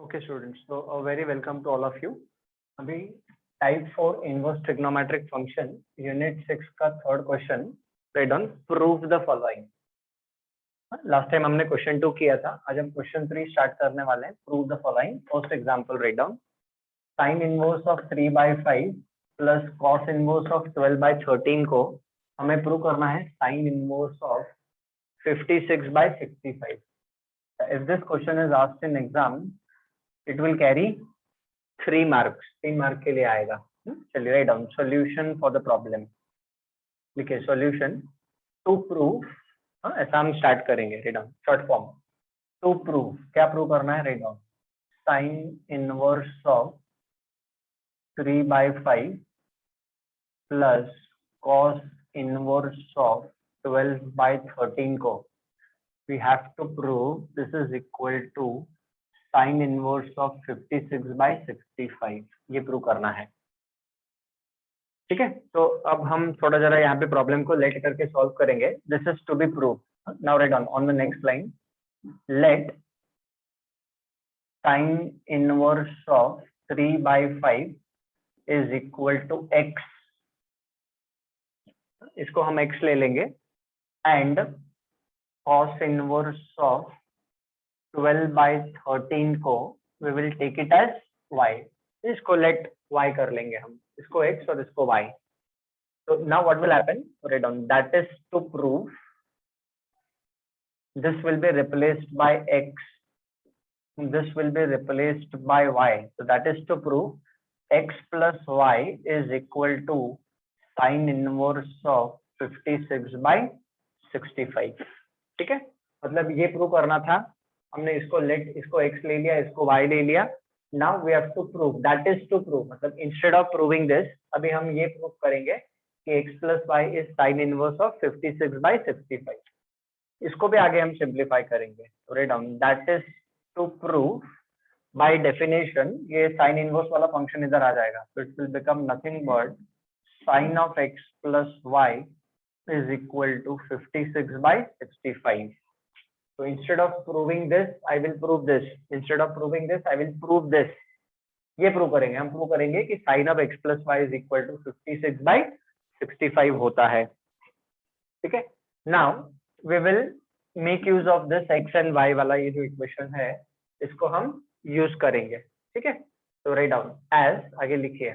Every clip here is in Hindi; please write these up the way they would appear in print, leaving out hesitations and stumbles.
Okay, students. So, very welcome to all of you. अभी type 4 inverse trigonometric function unit 6 का third question right on prove the following. Last time हमने क्वेश्चन 2 किया था. आज हम क्वेश्चन 3 स्टार्ट करने वाले हैं. Prove the following. First example right down. Sine inverse of 3/5 plus cos inverse of 12/13 को हमें प्रूव करना है sign inverse of 56/65. If this question is asked in exam, it will carry 3 marks. 3 mark के लिए आएगा. चलिए right down. Solution for the problem लिखिए. Solution to prove. ऐसा हम स्टार्ट करेंगे. Right down short form. To prove क्या प्रूव करना है. Right down sine inverse of 3/5 plus cos inverse of 12/13 को we have to prove this is equal to sin inverse of 56/65. ये प्रूव करना है. ठीक है. तो अब हम थोड़ा जरा यहाँ पे प्रॉब्लम को लेट करके सॉल्व करेंगे. This is to be prove. Now write on the next line. Let sin inverse of 3/5 is equal to x. इसको हम x ले लेंगे. एंड cos inverse of 12/13 को we will take it as y. इसको let y कर लेंगे हम. इसको x और इसको y. So now what will happen? Write down. That is to prove this will be replaced by x. This will be replaced by y. So that is to prove x plus y is equal to sin inverse of 56/65. ठीक है. मतलब ये प्रूव करना था. हमने इसको लेट, इसको x ले लिया, इसको y ले लिया. Now we have to prove. That is to prove. मतलब इंस्टेड ऑफ प्रूविंग दिस अभी हम ये प्रूव करेंगे कि x plus y is sine inverse of 56/65. इसको भी आगे हम सिंप्लीफाई करेंगे. Right down. That is to prove. By definition ये साइन इनवर्स वाला फंक्शन इधर आ जाएगा. So it will become nothing but sine of x plus y is equal to 56/65. So instead of proving this, I will prove this. Instead of proving this, I will prove this. ये प्रूव करेंगे. हम प्रूव करेंगे कि sine of x plus y is equal to 56/65 होता है. ठीक है. Now we will make use of this x and y वाला ये जो इक्वेशन है इसको हम यूज करेंगे. ठीक है. तो राइट डाउन एज आगे लिखिए.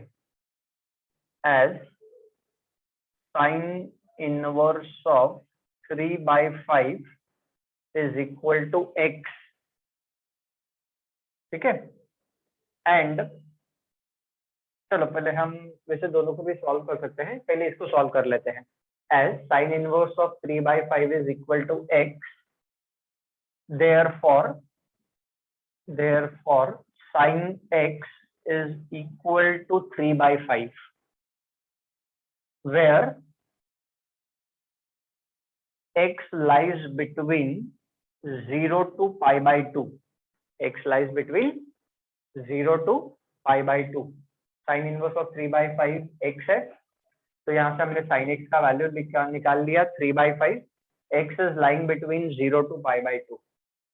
As sine inverse of 3/5 is equal to x. ठीक है. एंड चलो पहले हम वैसे दोनों को भी सॉल्व कर सकते हैं. पहले इसको सॉल्व कर लेते हैं. As sine inverse of 3/5 is equal to x, therefore sin x is equal to 3/5 where x lies between 0 to pi/2. X lies between 0 to pi/2. Sign inverse of 3/5 x है. तो यहाँ से हमने साइन x का वैल्यू निकाल लिया 3/5. x is lying between 0 to pi/2.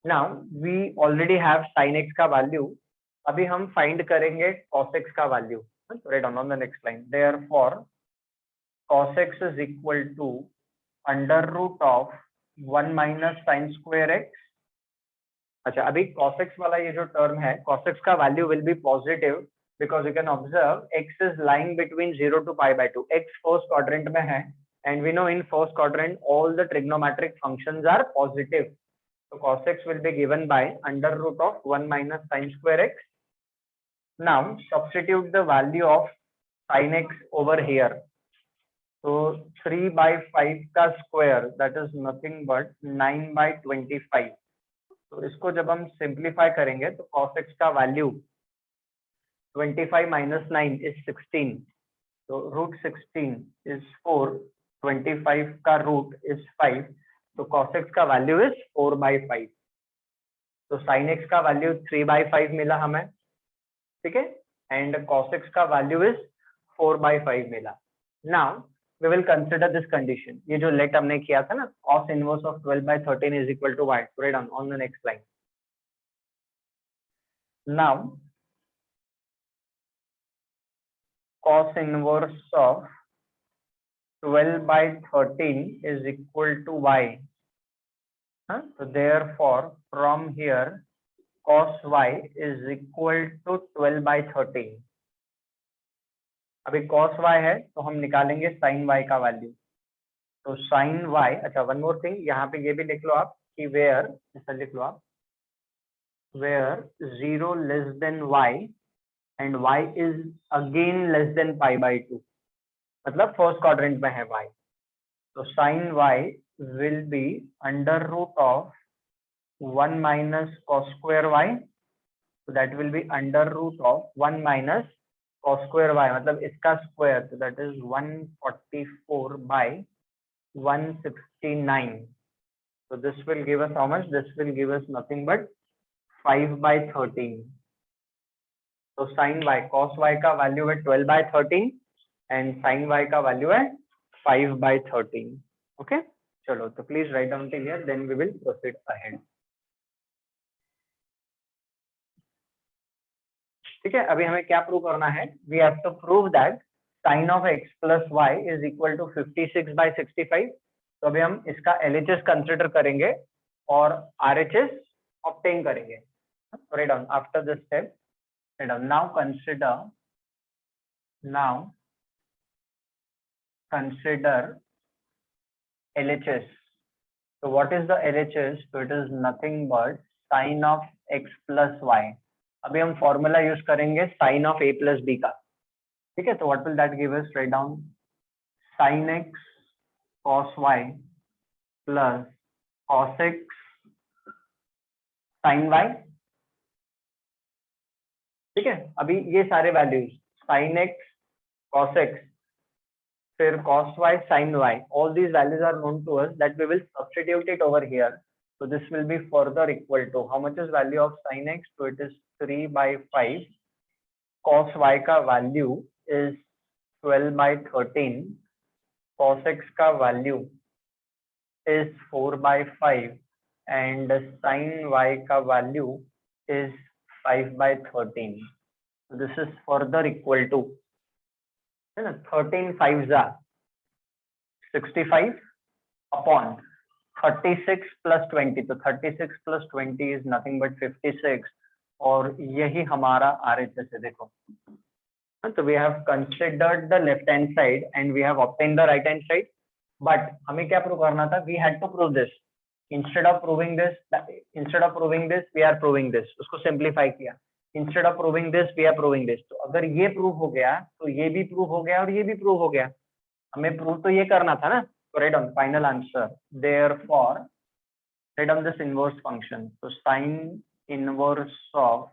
Now we already have sin x का वैल्यू. अभी हम फाइंड करेंगे cos x का value. Right on the next line. Therefore cos x is equal to under root of 1 minus sine square x. अच्छा अभी cos x वाला ये जो टर्म है cos x का value will be positive because you can observe x is lying between 0 to pi/2. x first quadrant में है and we know in first quadrant all the trigonometric functions are positive. तो cos x will be given by under root of 1 minus sine square x. Now substitute the value of sin x over here. तो 3/5 का square that is nothing but 9/25. तो इसको जब हम सिंप्लीफाई करेंगे तो cos x का वैल्यू 25 माइनस 9 इज 16. तो रूट 16 इज 4. 25 का रूट इज 5. तो cos x का वैल्यू इज 4/5. तो sin x का वैल्यू 3/5 मिला हमें. ठीक है. एंड cos x का वैल्यू इज 4/5 मिला. Now we will consider this condition. ये जो लेट हमने किया था ना cos inverse of 12/13 is equal to y. Write down on the next line. Now cos inverse of 12/13 is equal to y. So therefore from here cos y is equal to 12/13. अभी cos y है तो हम निकालेंगे sin y का वैल्यू. तो sin y, अच्छा वन मोर थिंग, यहाँ पे ये भी लिख लो आप कि वेयर, ऐसा लिख लो आप, where 0 less than y and y is again less than π/2, मतलब फर्स्ट क्वाड्रेंट में है y. तो sin y will be under root of 1 minus cos square y. So that will be under root of 1 minus cos square y, मतलब इसका स्क्वायर, तो that is 144/169. So this will give us how much? This will give us nothing but 5/13. तो sin y, cos y का वैल्यू है 12/13 एंड sin y का वैल्यू है 5/13. ओके, चलो तो please write down till here, then we will proceed ahead. ठीक है, अभी हमें क्या प्रूव करना है? We have to prove that sin of x plus y is equal to 56/65. तो अभी हम इसका LHS कंसिडर करेंगे और RHS ऑब्टेन करेंगे. Write down after this step. Write down now consider LHS. So what is the LHS? So it is nothing but sin of x plus y. अभी हम फॉर्मूला यूज करेंगे sin of a plus b का. ठीक है, तो what will that give us? Write down sin x cos y plus cos x sin y. ठीक है, अभी ये सारे values sin x cos x फिर cos y sin y, all these values are known to us, that we will substitute it over here. So this will be further equal to, how much is value of sin x? So it is 3/5. cos y का value is 12/13. cos x का value is 4/5 and sin y का value is 5/13. So this is further equal to, है ना, 13 5s are 65 upon 36 plus 20. तो 36 plus 20 is nothing but 56. और यही हमारा RHS है. देखो, तो we have considered the left hand side and we have obtained the right hand side. But हमें क्या प्रूव करना था? We had to prove this. Instead of proving this, we are proving this. उसको सिंप्लीफाई किया. Instead of proving this, we are proving this. तो अगर ये प्रूव हो गया तो ये भी प्रूव हो गया और ये भी प्रूव हो गया. हमें प्रूव तो ये करना था ना. तो write down final answer. Therefore, write down this inverse function. So sin inverse of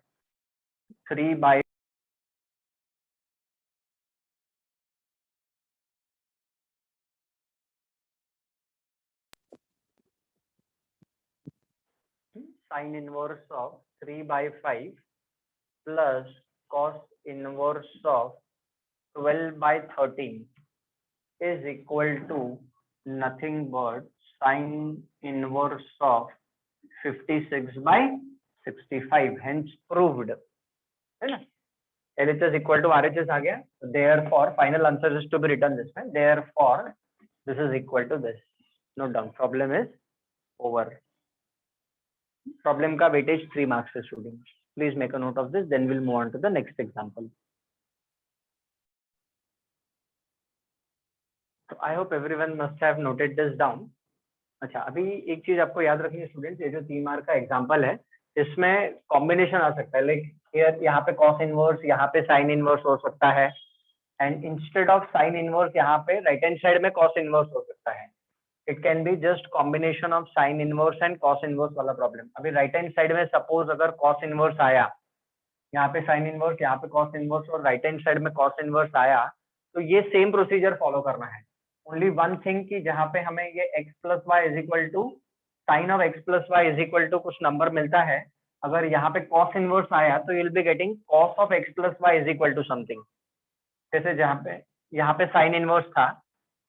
3/, sin inverse of 3/5 plus cos inverse of 12/13 is equal to nothing but sin inverse of 56/65. Hence proved. है ना? LHS equal to RHS आ गया. Therefore final answer is to be written this way. Therefore this is equal to this. Note down. Problem is over. Problem का weightage 3 marks है students. Please make a note of this. Then we'll move on to the next example. So I hope everyone must have noted this down. अच्छा, अभी एक चीज आपको याद रखनी है स्टूडेंट्स, ये जो 3 मार्क का एग्जांपल है इसमें कॉम्बिनेशन आ सकता है. लाइक यहाँ पे cos इनवर्स, यहाँ पे sin इनवर्स हो सकता है and instead of sin inverse यहाँ पे राइट हैंड साइड में cos इनवर्स हो सकता है. It can be just combination of sin inverse and cos inverse वाला प्रॉब्लम. अभी राइट हैंड साइड में सपोज अगर cos इनवर्स आया, यहाँ पे sin इनवर्स, यहाँ पे cos इनवर्स और राइट हैंड साइड में cos इनवर्स आया, तो ये सेम प्रोसीजर फॉलो करना है. ओनली वन थिंग कि जहाँ पे हमें ये x plus y is equal to sin of x plus y is equal to कुछ नंबर मिलता है, अगर यहाँ पे cos इनवर्स आया तो you'll be getting cos of x plus y is equal to something. जैसे यहाँ पे sin इनवर्स था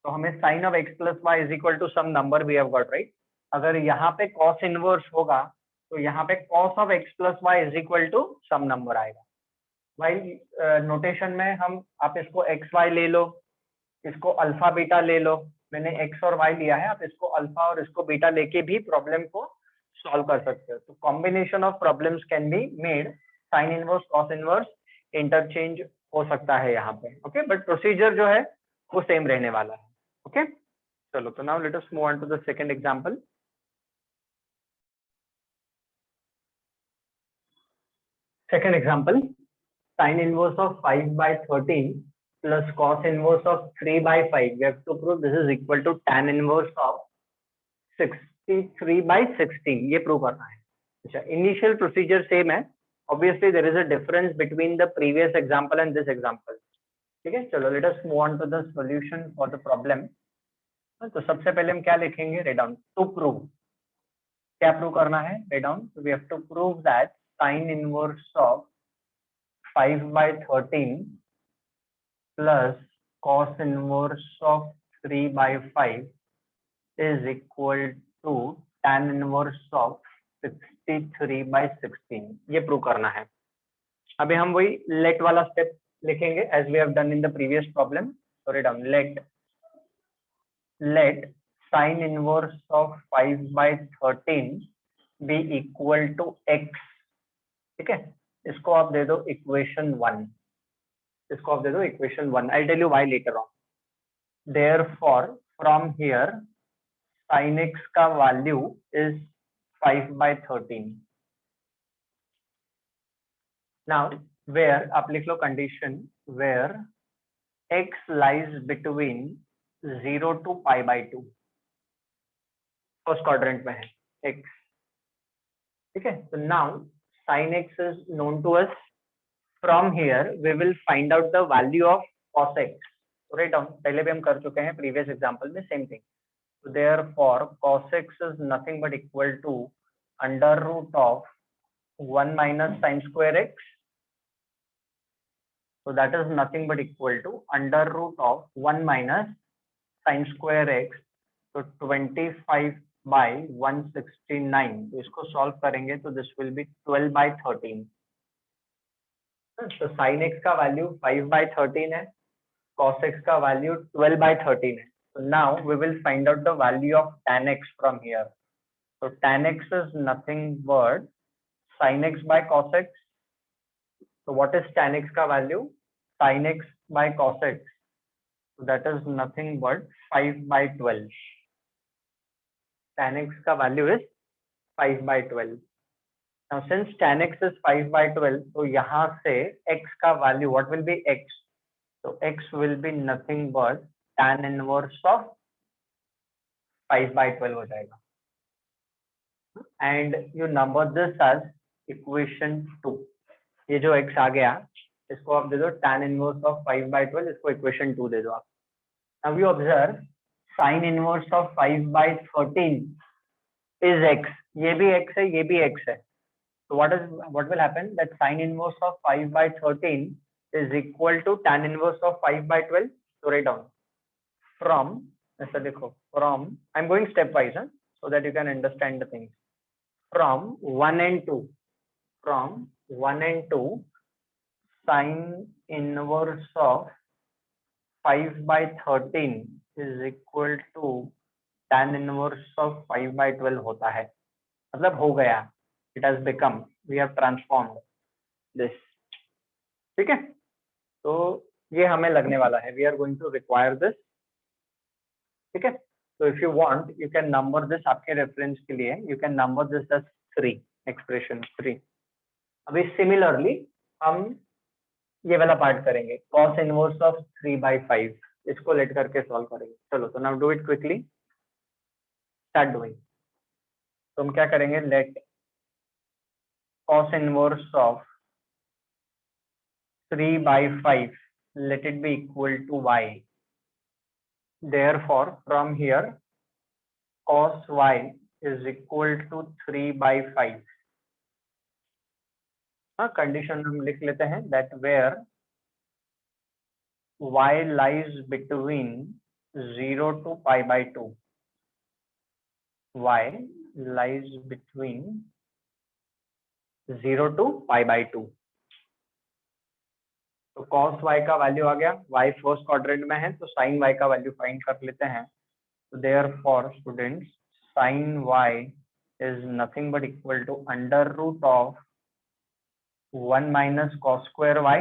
तो हमें sin of x plus y is equal to some number we have got, right? अगर यहाँ पे cos इनवर्स होगा तो यहाँ पे cos of x plus y is equal to some number आएगा। वाइल नोटेशन में हम आप इसको एक्स वाई ले लो, इसको अल्फा बीटा ले लो। मैंने एक्स और वाई लिया है, आप इसको अल्फा और इसको बीटा लेके भी प्रॉब्लम को सॉल्व कर सकते हो। तो combination of problems can be made, sign inverse cos inverse interchange हो सकता है यहाँ पे। ओके, बट प्रोसीजर जो है वो सेम रहने वाला है। ओके, चलो तो now let us move on to the second example. Second example, sin inverse of 5 by 13 plus cos inverse of 3 by 5. We have to prove this is equal to tan inverse of 63 by 16. ये प्रूव करना है। अच्छा, इनिशियल प्रोसीजर सेम है। Obviously there is a difference between the previous example and this example. ठीक है, चलो let us move on to the solution for the problem. तो सबसे पहले हम क्या लिखेंगे, राइट डाउन टू प्रूव। क्या प्रूव करना है, right down. We have to prove that sin inverse of 5 by 13 plus cos inverse of 3 by 5 is equal to tan inverse of 63 by 16। ये प्रूव करना है। अभी हम वही लेट वाला स्टेप लिखेंगे as we have done in the previous problem. Sorry down, let sin inverse of 5 by 13 be equal to x। ठीक है, इसको आप दे दो इक्वेशन 1, इसको आप दे दो equation 1। I tell you why later on. Therefore from here sin x का value is 5 by 13। Now where आप लिख लो condition where x lies between 0 to pi by 2। First quadrant में है x। ठीक है, तो now sin x is known to us. From here we will find out the value of cos x। Write down, पहले भी हम कर चुके हैं प्रीवियस एग्जांपल में, same thing. So therefore cos x is nothing but equal to under root of 1 minus sin square x। So that is nothing but equal to under root of 1 minus sin square x। तो 25 by 169। तो इसको सॉल्व करेंगे तो दिस विल बी 12 by 13। तो sin x का वैल्यू 5 by 13 है, cos x का वैल्यू 12 by 13 है। So now we will find out the value of tan x from here। So tan x is nothing but sin x by cos x। So what is tan x का value, sin x by cos x। So that is nothing but 5 by 12। tan x का value is 5 by 12। Now since tan x is 5 by 12, तो यहाँ से x का value what will be x। So x will be nothing but tan inverse of 5 by 12 हो जाएगा। And you number this as equation 2। ये जो x आ गया इसको आप दे दो tan inverse of 5 by 12, इसको equation 2 दे दो आप। Now you observe sin inverse of 5 by 13 is x। ये भी x है, ये भी x है। So what will happen that sin inverse of 5 by 13 is equal to tan inverse of 5 by 12। So write down from, ऐसा देखो, from, I'm going step wise so that you can understand the things। From 1 and 2, from 1 and 2 sin inverse of 5 by 13 is equal to tan inverse of 5 by 12 होता है। मतलब हो गया, it has become, we have transformed this। ठीक है, तो ये हमें लगने वाला है, we are going to require this। ठीक है, तो if you want you can number this, आपके रेफरेंस के लिए you can number this as 3, expression 3। अभी सिमिलरली हम ये वाला पार्ट करेंगे, cos इनवर्स ऑफ 3 by 5, इसको लेट करके सॉल्व करेंगे। चलो तो now do it quickly, start doing. तो हम क्या करेंगे, late cos inverse of 3 by 5 let it be equal to y। Therefore from here cos y is equal to 3 by 5। हाँ, कंडीशन हम लिख लेते हैं that where y lies between 0 to pi by 2। y lies between 0 to π/2। तो cos y का वैल्यू आ गया, y फर्स्ट क्वाड्रेंट में है तो sin y का वैल्यू फाइंड कर लेते हैं। तो therefore students sin y is nothing but equal to under root of 1 minus cos square y,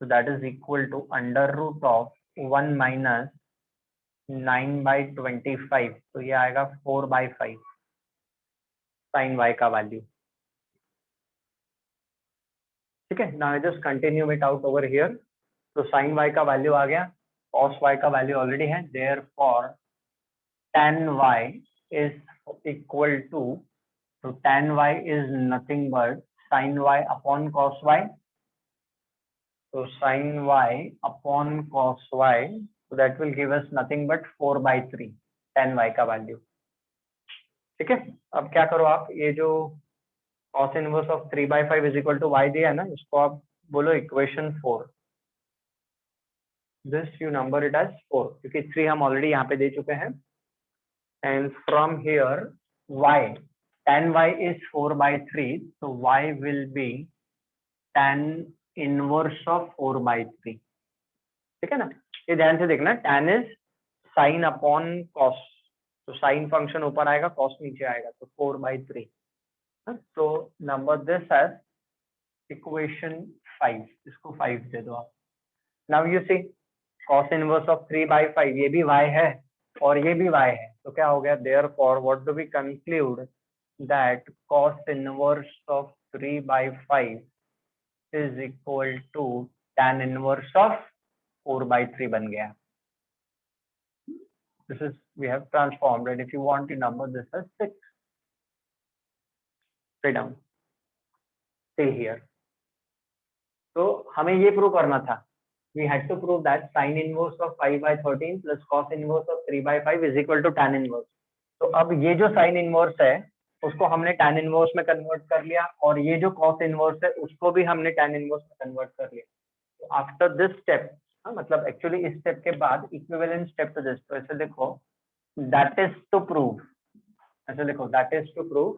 so that is equal to under root of 1 minus 9/25, तो ये आएगा 4/5 sin y का वैल्यू। ठीक है, now just continue it out over here. तो sin y का वैल्यू आ गया, cos y का वैल्यू ऑलरेडी है, therefore tan y is equal to, so tan y is nothing but sin y upon cos y, so sin y upon cos y, so that will give us nothing but 4/3 tan y का वैल्यू। ठीक है, अब क्या करो आप, ये जो cos inverse of 3/5 is equal to y दिया है ना, इसको आप बोलो equation 4। This you number it as 4, क्योंकि 3 हम ऑलरेडी यहाँ पे दे चुके हैं। And from here y, tan y is 4/3, so y will be tan inverse of 4/3। ठीक है ना, ये ध्यान से देखना, tan is sin upon cos, तो sin फंक्शन ऊपर आएगा, cos नीचे आएगा, तो 4/3। तो नंबर दिस एज इक्वेशन 5, इसको 5 दे दो आप। Now you see cos inverse of 3/5, ये भी y है और ये भी y है, तो क्या हो गया, therefore what do we conclude, that cos inverse of 3/5 is equal to tan inverse of 4/3 बन गया। This is we have transformed, and if you want to number this as 6, straight down stay here. तो हमें ये प्रूव करना था, we had to prove that sin inverse of 5/13 plus cos inverse of 3/5 is equal to tan inverse। तो अब ये जो sin inverse है उसको हमने tan inverse में कन्वर्ट कर लिया, और ये जो cos inverse है उसको भी हमने tan inverse में कन्वर्ट कर लिया। तो आफ्टर दिस स्टेप, मतलब एक्चुअली इस स्टेप के बाद इक्विवेलेंट स्टेप टू दिस, तो ऐसे देखो, दैट इज टू प्रूव, ऐसे देखो, दैट इज टू प्रूव।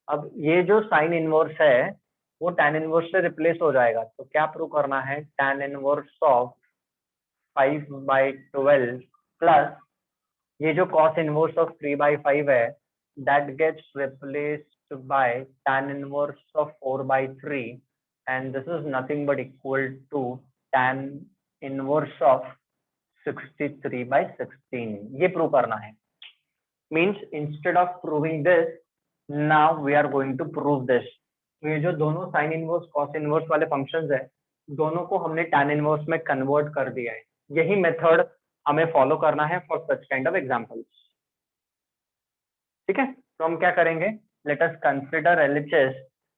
अब ये जो sin इनवर्स है वो tan इनवर्स से रिप्लेस हो जाएगा, तो क्या प्रूव करना है, tan इनवर्स ऑफ 5/12 प्लस ये जो cos इनवर्स ऑफ 3/5 है, that gets replaced by tan inverse of 4/3, and this is nothing but equal to tan inverse of 63/16। ये प्रूव करना है। Means instead of proving this, now we are going to prove this. तो ये जो दोनों साइन इनवर्स कॉस इनवर्स वाले फंक्शंस है, दोनों को हमने tan इनवर्स में कन्वर्ट कर दिया है। यही मेथड हमें फॉलो करना है for such kind of examples. ठीक है, तो हम क्या करेंगे, let us consider LHS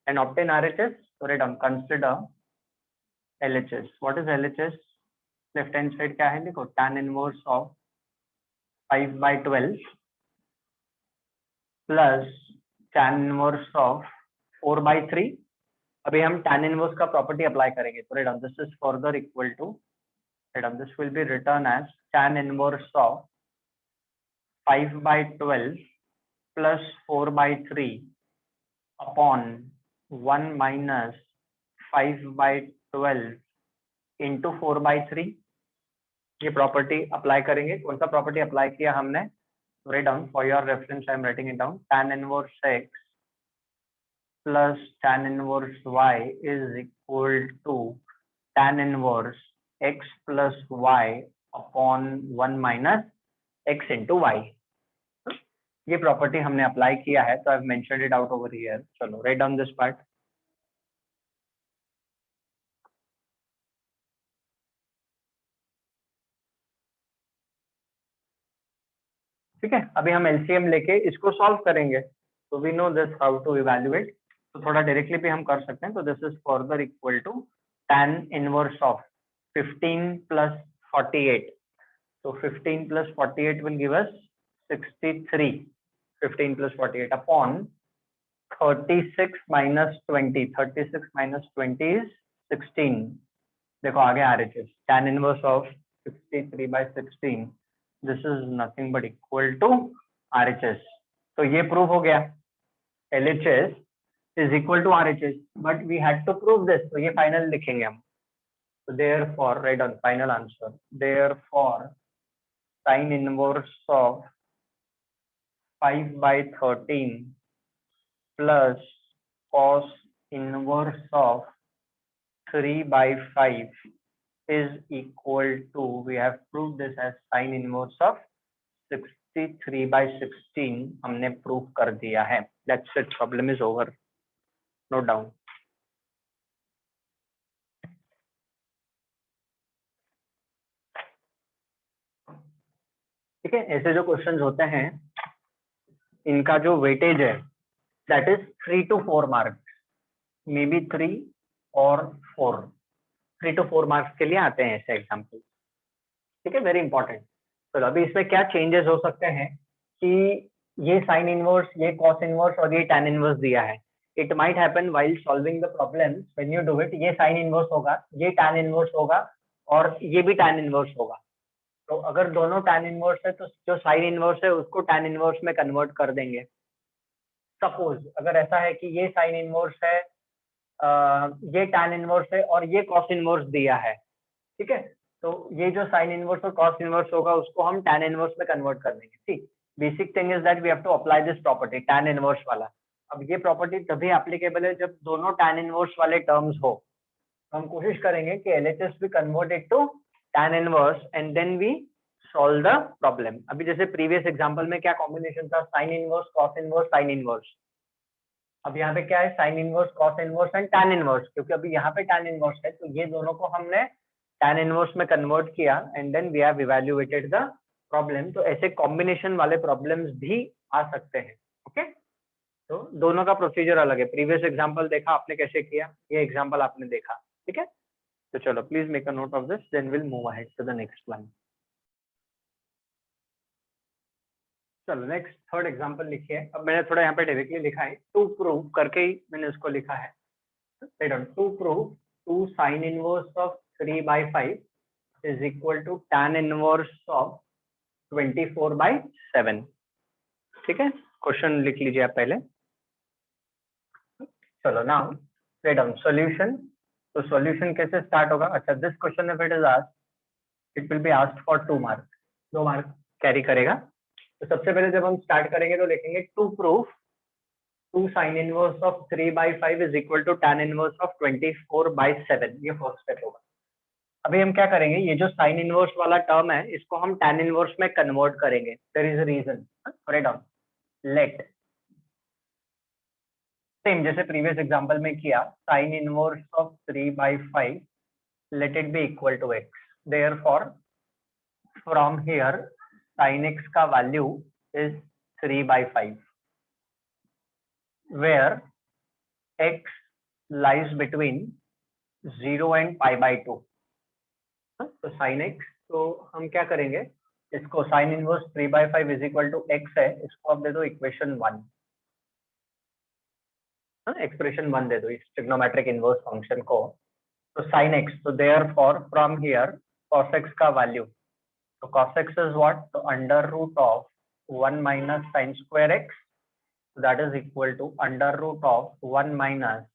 and obtain RHS। तो लेट हम consider LHS। What is LHS? Left hand side क्या है, देखो, tan inverse of 5/12 plus tan inverse of 4/3। अभी हम tan इनवर्स का प्रॉपर्टी अप्लाई करेंगे, तो let this is further equal to, let this will be return as tan inverse of 5/12 plus 4/3 upon 1 minus 5/12 into 4/3। ये प्रॉपर्टी अप्लाई करेंगे। कौन सा प्रॉपर्टी अप्लाई किया हमने, write down for your reference, I am writing it down, tan inverse x plus tan inverse y is equal to tan inverse x plus y upon 1 minus x into y। ये प्रॉपर्टी हमने अप्लाई किया है, तो I have mentioned it out over here. चलो राइट डाउन दिस पार्ट। ठीक है, अभी हम एलसीएम लेके इसको सॉल्व करेंगे, तो we know this how to evaluate. तो थोड़ा डायरेक्टली भी हम कर सकते हैं। तो this is further equal to tan inverse of 15 plus 48। तो 15 plus 48 will give us 63। 15 plus 48 upon 36 minus 20। 36 minus 20 is 16। देखो आगे RHS, tan inverse of 63/16, this is nothing but equal to RHS। तो ये प्रूव हो गया। LHS is equal to RHS, but we had to prove this, तो ये फाइनल लिखेंगे हम. So therefore, write down final answer. Therefore, sin inverse of 5 by 13 plus cos inverse of 3 by 5 is equal to, we have proved this as sin inverse of 63 by 16. हमने प्रूव कर दिया है. That's it. Problem is over. Note down. ठीक है, ऐसे जो क्वेश्चंस होते हैं इनका जो वेटेज है that is 3 to 4 marks, may be 3 और 4, 3 to 4 मार्क्स के लिए आते हैं ऐसे एग्जाम्पल. ठीक है, वेरी इंपॉर्टेंट. तो अभी इसमें क्या चेंजेस हो सकते हैं कि ये साइन इनवर्स, ये कॉस इनवर्स और ये टैन इनवर्स दिया है. It might happen while solving the problem, when you do it, ये साइन इनवर्स होगा, ये टैन इनवर्स होगा और ये भी टैन इनवर्स होगा. तो अगर दोनों टैन इनवर्स है तो जो साइन इनवर्स है उसको टैन इनवर्स में कन्वर्ट कर देंगे. सपोज अगर ऐसा है कि ये साइन इनवर्स है, ये टैन इनवर्स है और ये कॉस इनवर्स दिया है. ठीक है, तो ये जो साइन इनवर्स और कॉस इनवर्स होगा उसको हम टैन इनवर्स में कन्वर्ट कर देंगे. ठीक, basic thing is that we have to apply this property tan inverse वाला. अब ये प्रॉपर्टी तभी एप्लीकेबल है जब दोनों टैन इनवर्स वाले टर्म्स हो. तो हम कोशिश करेंगे कि LHS भी converted to tan inverse and then we solve the problem. अभी जैसे प्रीवियस एग्जांपल में क्या कॉम्बिनेशन था, sin inverse cos inverse sin inverse. अब यहाँ पे क्या है, sin inverse cos inverse and tan inverse, क्योंकि अभी यहाँ पे tan inverse है तो ये दोनों को हमने tan inverse में कन्वर्ट किया and then we have evaluated the problem. तो ऐसे कॉम्बिनेशन वाले प्रॉब्लम्स भी आ सकते हैं. ओके, तो दोनों का प्रोसीजर अलग है. प्रीवियस एग्जांपल देखा आपने कैसे किया, ये एग्जांपल आपने देखा. ठीक है, तो चलो please make a note of this, then will move ahead to the next one. चलो नेक्स्ट थर्ड एग्जांपल लिखिए. अब मैंने थोड़ा यहाँ पे डायरेक्टली लिखा है, टू प्रूव करके ही मैंने उसको लिखा है. To prove 2 sin inverse of 3 by 5 is equal to tan inverse of 24 by 7. ठीक है, क्वेश्चन लिख लीजिए आप पहले. चलो नाउ राइट डाउन सॉल्यूशन. तो सॉल्यूशन कैसे स्टार्ट होगा. अच्छा, this question if it is asked, it will be asked for 2 marks, 2 mark carry करेगा. तो सबसे पहले जब हम स्टार्ट करेंगे तो लिखेंगे to proof 2 sin inverse of 3 by 5 is equal to tan inverse of 24 by 7. ये फर्स्ट स्टेप होगा. अभी हम क्या करेंगे, ये जो साइन इनवर्स वाला टर्म है इसको हम tan इनवर्स में कन्वर्ट करेंगे. There is a reason. Write down, let same जैसे प्रीवियस एग्जांपल में किया, sine inverse of 3 by 5 let it be equal to x. Therefore from here sin x का value is 3 by 5 where x lies between 0 and pi by 2. तो sin x, तो हम क्या करेंगे, इसको sin inverse 3 by 5 is equal to x है, इसको आप दे दो इक्वेशन 1, एक्सप्रेशन 1 दे दो इस ट्रिग्नोमेट्रिक इनवर्स फंक्शन को. तो sin x, तो therefore from here cos x का वैल्यू, तो cos x is what, तो under root of 1 minus sin square x, that is equal to under root of 1 minus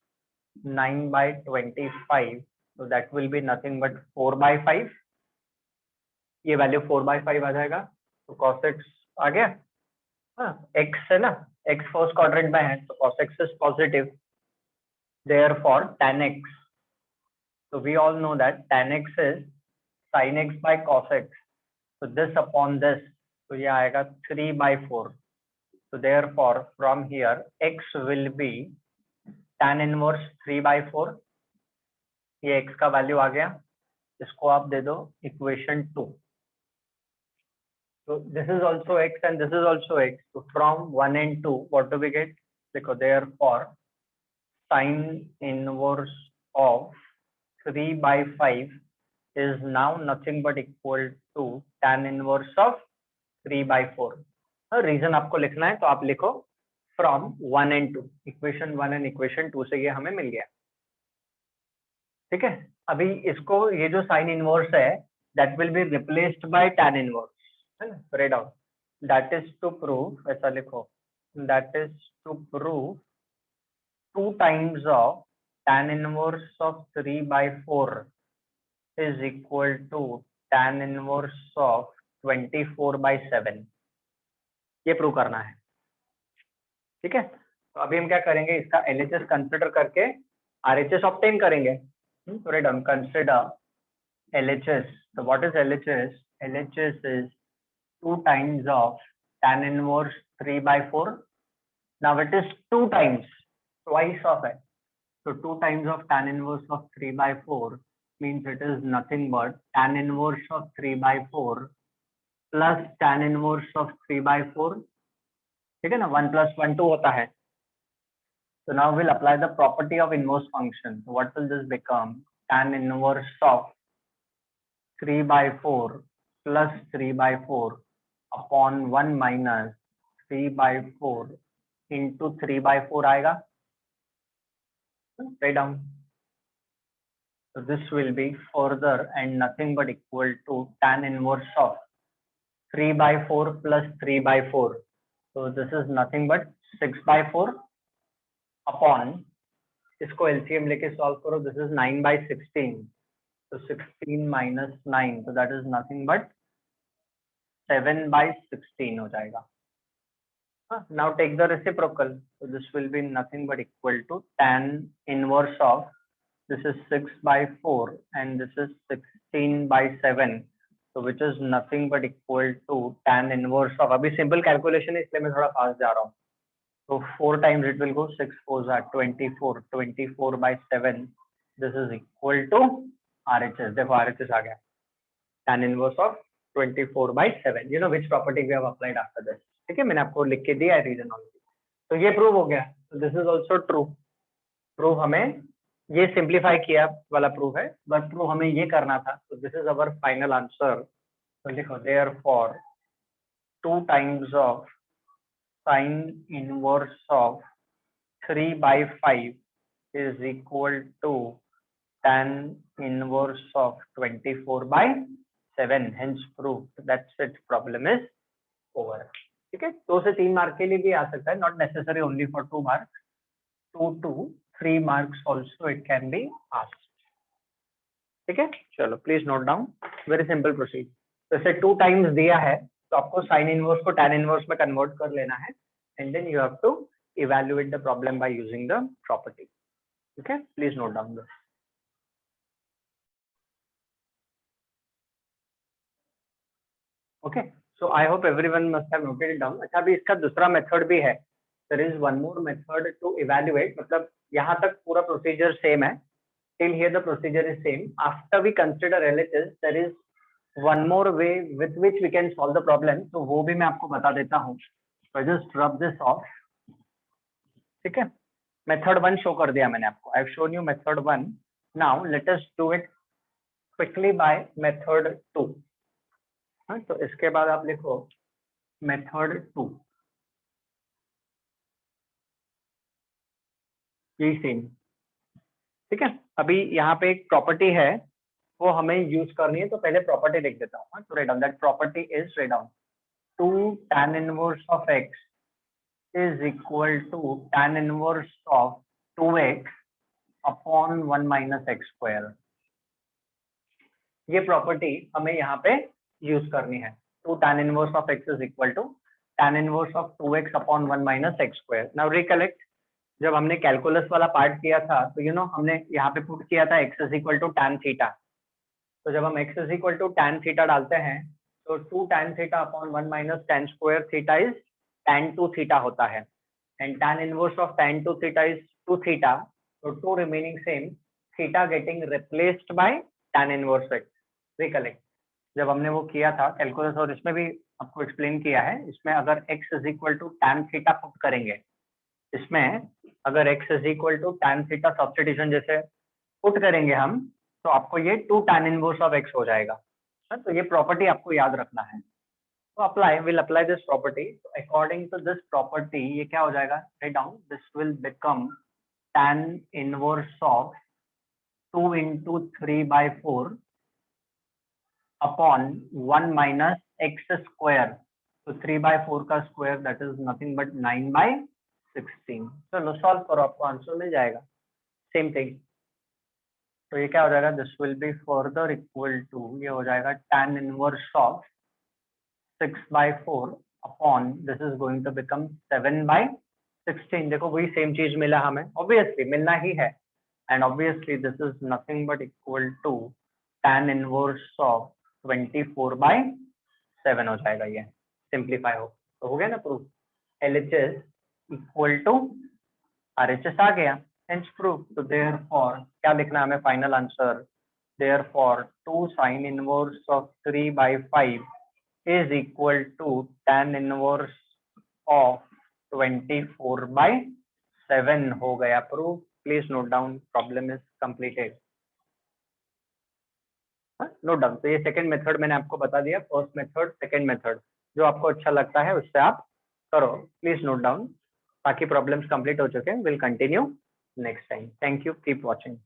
9 by 25, so that will be nothing but 4 by 5. ये वैल्यू 4 by 5 आ जाएगा. तो cos x आ गया. हाँ, x है ना, x फर्स्ट क्वाड्रेंट में है तो cos x is positive. Therefore tan x, so we all know that tan x is sin x by cos x. So this upon this, तो ये आएगा 3 by 4. So therefore from here x will be tan inverse 3 by 4. ये x का वैल्यू आ गया, इसको आप दे दो equation 2. So this is also x and this is also x. So from 1 and 2 what do we get? देखो, therefore sin inverse of 3 by 5 is now nothing but equal to tan inverse of 3 by 4. Reason आपको लिखना है तो आप लिखो from 1 and 2, equation 1 and equation 2 से ये हमें मिल गया. ठीक है, अभी इसको ये जो साइन इनवर्स है that will be replaced by tan inverse, है ना. Right out, that is to prove, ऐसा लिखो, that is to prove 2 times of tan inverse of 3/4 is equal to tan inverse of 24/7. ये प्रूव करना है, ठीक है। तो अभी हम क्या करेंगे, इसका LHS कंसिडर करके RHS ऑब्टेन करेंगे। तो राइट, हम consider LHS. So what is LHS? LHS is 2 times of tan inverse 3/4. Now it is 2 times, twice of it. So 2 times of tan inverse of 3/4 means it is nothing but tan inverse of 3/4 plus tan inverse of 3/4. ठीक है ना, 1 plus 1 2 होता है. So now we'll apply the property of inverse function. So what will this become? Tan inverse of 3/4 plus 3/4 upon 1 minus 3/4 into 3/4 आएगा. Write down. So this will be further and nothing but equal to tan inverse of 3/4 plus 3/4. So this is nothing but 6/4 upon, इसको LCM लेके सॉल्व करो, this is 9/16. So 16 minus 9, so that is nothing but 7/16 हो जाएगा. Now take the reciprocal. So this will be nothing but equal to tan inverse of, this is 6/4 and this is 16/7. So which is nothing but equal to tan inverse of, अभी simple calculation है इसलिए मैं थोड़ा fast जा रहा हूँ. So 4 times it will go, 6 4s are 24, 24/7. This is equal to RHS. देखो RHS आ गया, tan inverse of 24/7. You know which property we have applied after this. ठीक है, मैंने आपको लिख के दिया है रीजन ऑलरेडी. तो ये प्रूव हो गया. So this is also true. Prove हमें ये सिंप्लीफाई किया वाला प्रूव है, बट प्रूव हमें ये करना था. So this is our final answer. तो लिखो therefore 2 times of sin inverse of 3/5 is equal to tan inverse of 24/7. Hence proved. That's it. Problem is over. ठीक है, 2 से 3 मार्क के लिए भी आ सकता है, not necessary only for 2 marks. 2 to 3 marks also it can be asked. ठीक है, चलो please note down. Very simple proceed. जैसे 2 टाइम्स दिया है तो आपको साइन इनवर्स को tan इनवर्स में कन्वर्ट कर लेना है, and then you have to evaluate the problem by using the property. Okay, please note down this. Okay, so I hope everyone must have noted it down. अच्छा, अभी इसका दूसरा मेथड भी है. There is one more method to evaluate. मतलब यहाँ तक पूरा प्रोसीजर सेम है. Till here the procedure is same. After we consider LHS, there is one more way with which we can solve the problem. तो वो भी मैं आपको बता देता हूँ. So just rub this off. ठीक है, मेथड 1 शो कर दिया मैंने आपको. I have shown you method 1. Now let us do it quickly by method 2. हाँ, तो इसके बाद आप लिखो मेथड 2. यही सेम. ठीक है, अभी यहाँ पे एक प्रॉपर्टी है वो हमें यूज करनी है, तो पहले प्रॉपर्टी लिख देता हूँ. तो right down that property is, write down 2 tan inverse of x is equal to tan inverse of 2x upon 1 minus x square. ये प्रॉपर्टी हमें यहाँ पे यूज करनी है. 2 tan inverse of x is equal to tan inverse of 2x upon 1 minus x square. Now recollect, जब हमने कैलकुलस वाला पार्ट किया था तो यू नो हमने यहाँ पे पुट किया था x is equal to tan theta. तो जब हम x is equal to tan theta डालते हैं तो 2 tan theta upon 1 minus tan square theta is tan 2 theta होता है, and tan inverse of tan 2 theta is 2 theta. So 2 remaining same, theta getting replaced by tan inverse x. Recollect, जब हमने वो किया था कैलकुलस, और इसमें भी आपको एक्सप्लेन किया है, इसमें अगर x is equal to tan theta put करेंगे, इसमें अगर x is equal to tan theta substitution जैसे पुट करेंगे हम, तो आपको ये 2 tan inverse of x हो जाएगा. तो ये प्रॉपर्टी आपको याद रखना है. तो apply, will apply this property. According to this property ये क्या हो जाएगा, right down, this will become tan inverse of 2 into 3/4 upon 1 minus x square. So 3/4 का square, that is nothing but 9/6. 16। चलो सॉल्व करो, आपको आंसर मिल जाएगा, सेम थिंग। तो ये क्या हो जाएगा, this will be further equal to, ये हो जाएगा tan inverse of 6/4 upon this is going to become 7/16। देखो वही सेम चीज मिला हमें, ऑब्वियसली मिलना ही है, and obviously this is nothing but equal to tan inverse of 24/7 हो जाएगा। ये सिंप्लीफाई हो गया ना proof. LHS equal to RHS आ गया, हेंस प्रूफ। तो देयरफॉर क्या लिखना है हमें final answer, therefore 2 sin inverse of 3/5 is equal to tan inverse of 24/7 हो गया proof. Please note down, problem is completed. Note down. तो ये सेकंड मेथड मैंने आपको बता दिया, फर्स्ट मेथड सेकंड मेथड, जो आपको अच्छा लगता है उससे आप करो, प्लीज नोट डाउन। बाकी प्रॉब्लम्स कंप्लीट हो चुके हैं, will continue next time. Thank you, keep watching.